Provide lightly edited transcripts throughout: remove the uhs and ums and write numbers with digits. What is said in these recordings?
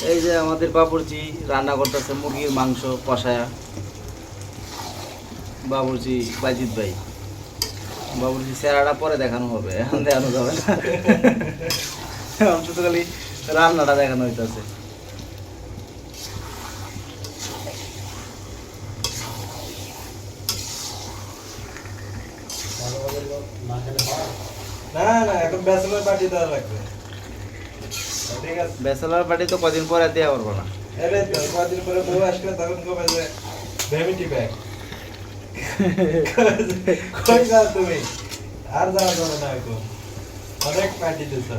এই যে আমাদের বাবুর্চি রান্না করতেছে মুরগির মাংস কষায়া। বাবুর্চি বাজিত ভাই, বাবুর্চি চেহারাটা পরে দেখানো হবে, এখন দেখানো যাবে না। এখন শুধু খালি রান্নাটা দেখানো হইতেছে। না না, এখন ব্যাচেলর পার্টি দেওয়া লাগবে। ঠিক আছে, ব্যাচেলর পার্টি তো কদিন পরে দেওয়া পারবো না। আরে কদিন পরে বউ আসলে তখন কবে যে ভ্যামিটি ব্যাগ কই যাও তুমি, আর যাওয়া যাবে না এখন, অনেক পার্টি দিছ।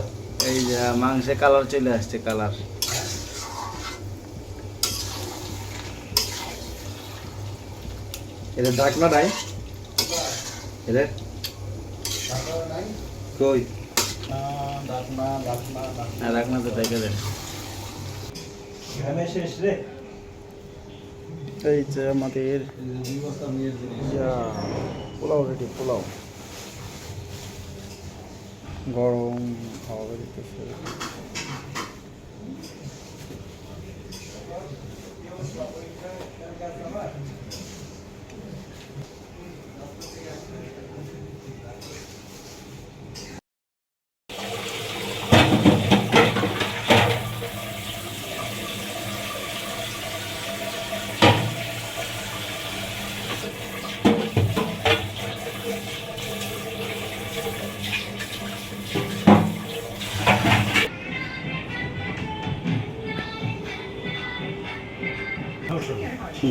এই যে মাংসে কালার চলে আসছে, কালার। এটা ঢাকনা নাই, এটা কই রাখনা তো দেখে দেন। ঘামে শেষ রে। এই যে আমাদের পোলাও রেডি, পোলাও গরম খাওয়া দিতেছে।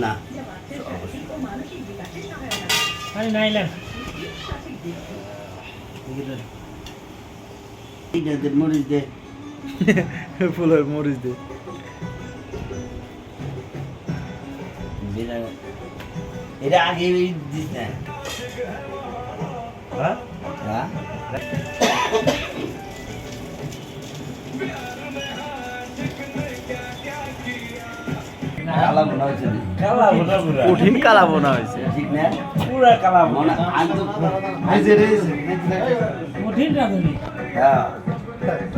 না মরিচ দে, ফুলের মরিচ দে। এটা আগে দিস না। হ্যাঁ কঠিন কালা বোনা হয়েছে, ঠিক না? পুরা কালা বোনা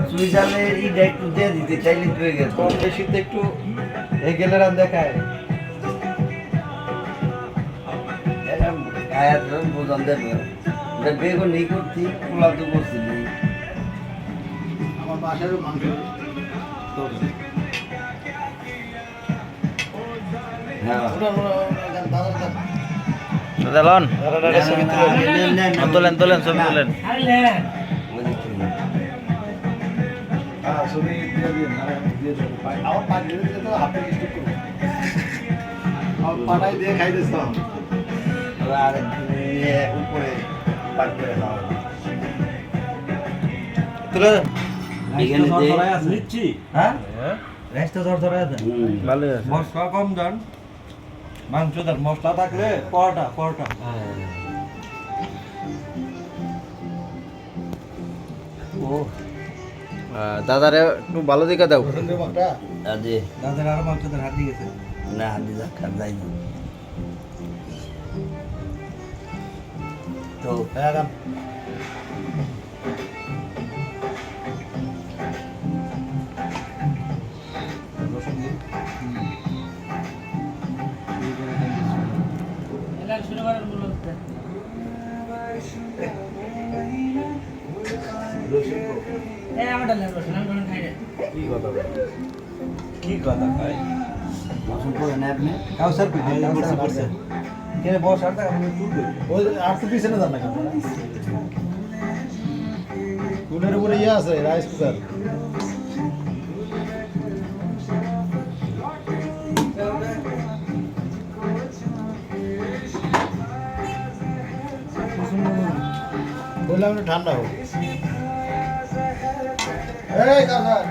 সুইজারল্যান্ডের এই একটু দিয়ে দিতে চাইলে হয়ে গেছে। কম বেশিতে একটু এই গেলে রান দেখায়। বোঝান দেবে বেগুন নেই করছি, পোলাও তো করছি আমার বাসারও মাংস। তোলেন তোলেন ছবি তোলেন। পাটাই দিয়ে খাইতেছ আর উপরে পাক করে খাওয়া তুলে নিচ্ছি। হ্যাঁ রেস্টে ধরে আছে, ভালো আছে। মশলা কম দেন, মাংস দেন, মশলা থাকলে পরোটা পরোটা। ও দাদারে একটু ভালো দিকে দাও। দাদার আরো মাংস দেন, হাত দিয়ে গেছে না হাত দিয়ে যাই না তো কি কথা ভাই, পছন্দ করে না আপনি? কাউসার করছে কে বস আর আমি তুলবে ওই আর তো পিছনে যান না কেন, কুলের উপরে ইয়ে আছে রাইস কুকার। বললাম ঠান্ডা হোক। এই কাউসার